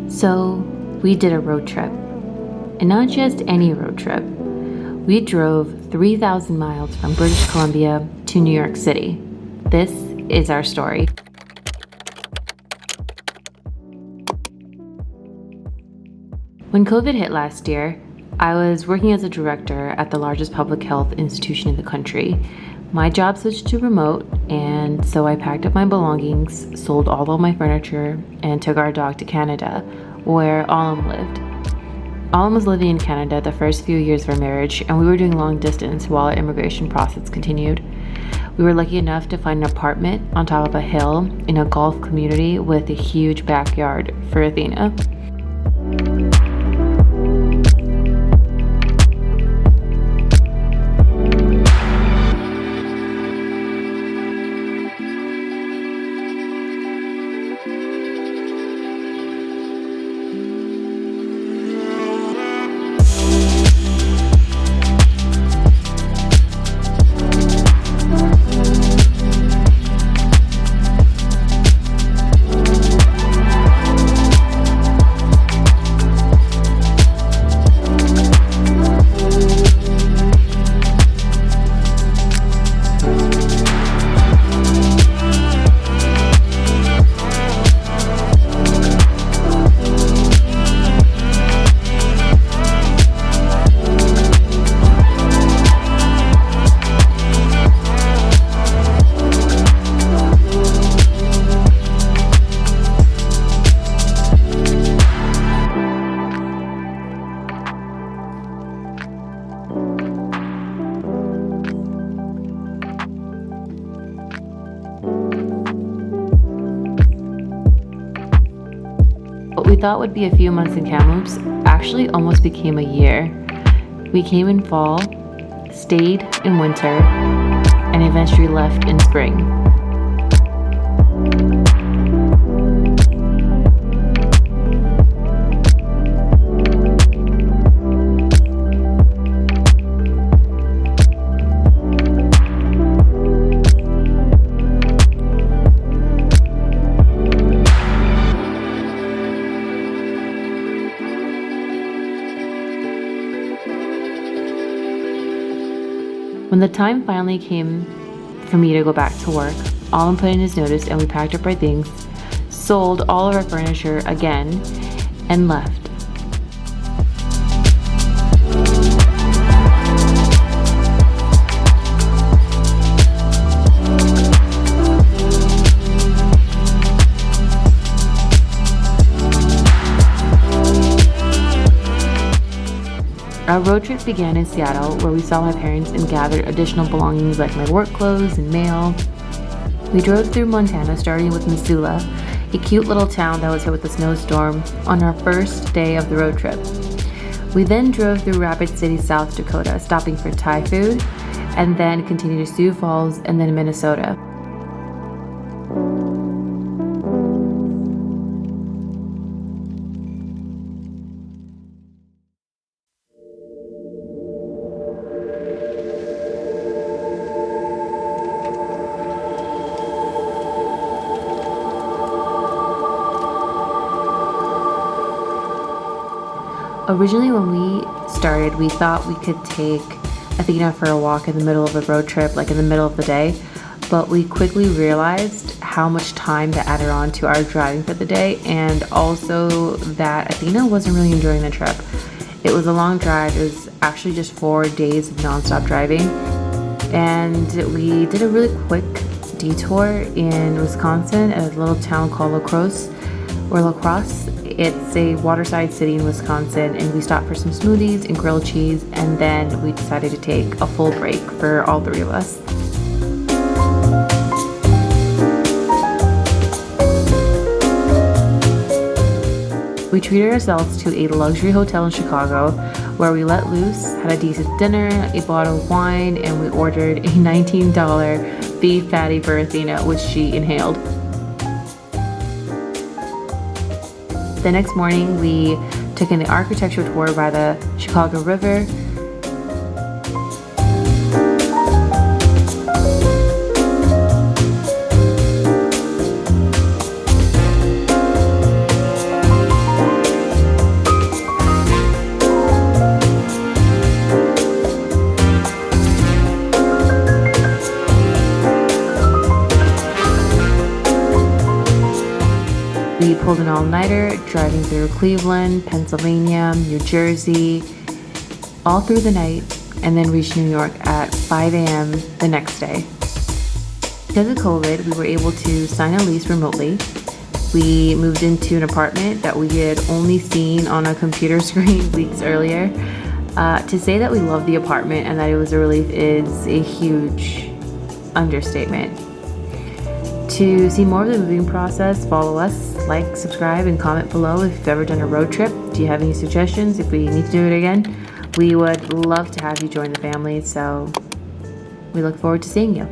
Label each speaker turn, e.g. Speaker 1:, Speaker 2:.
Speaker 1: So we did a road trip, and not just any road trip. We drove 3,000 miles from British Columbia to New York City. This is our story. When COVID hit last year, I was working as a director at the largest public health institution in the country. My job switched to remote, and so I packed up my belongings, sold all of my furniture, and took our dog to Canada, where Autumn lived. Autumn was living in Canada the first few years of our marriage, and we were doing long distance while our immigration process continued. We were lucky enough to find an apartment on top of a hill in a golf community with a huge backyard for Athena. What we thought would be a few months in Kamloops actually almost became a year. We came in fall, stayed in winter, and eventually left in spring. When the time finally came for me to go back to work, Alan put in his notice and we packed up our things, sold all of our furniture again, and left. Our road trip began in Seattle, where we saw my parents and gathered additional belongings like my work clothes and mail. We drove through Montana, starting with Missoula, a cute little town that was hit with a snowstorm, on our first day of the road trip. We then drove through Rapid City, South Dakota, stopping for Thai food, and then continued to Sioux Falls and then Minnesota. Originally, when we started, we thought we could take Athena for a walk in the middle of the road trip, like in the middle of the day, but we quickly realized how much time that added on to our driving for the day, and also that Athena wasn't really enjoying the trip. It was a long drive. It was actually just 4 days of nonstop driving, and we did a really quick detour in Wisconsin at a little town called La Crosse. It's a waterside city in Wisconsin, and we stopped for some smoothies and grilled cheese, and then we decided to take a full break for all three of us. We treated ourselves to a luxury hotel in Chicago where we let loose, had a decent dinner, a bottle of wine, and we ordered a $19 beef patty for Athena, which she inhaled. The next morning, we took in the architecture tour by the Chicago River. We pulled an all-nighter, driving through Cleveland, Pennsylvania, New Jersey, all through the night, and then reached New York at 5 a.m. the next day. Because of COVID, we were able to sign a lease remotely. We moved into an apartment that we had only seen on a computer screen weeks earlier. To say that we love the apartment and that it was a relief is a huge understatement. To see more of the moving process, follow us, like, subscribe, and comment below if you've ever done a road trip. Do you have any suggestions if we need to do it again? We would love to have you join the family, so we look forward to seeing you.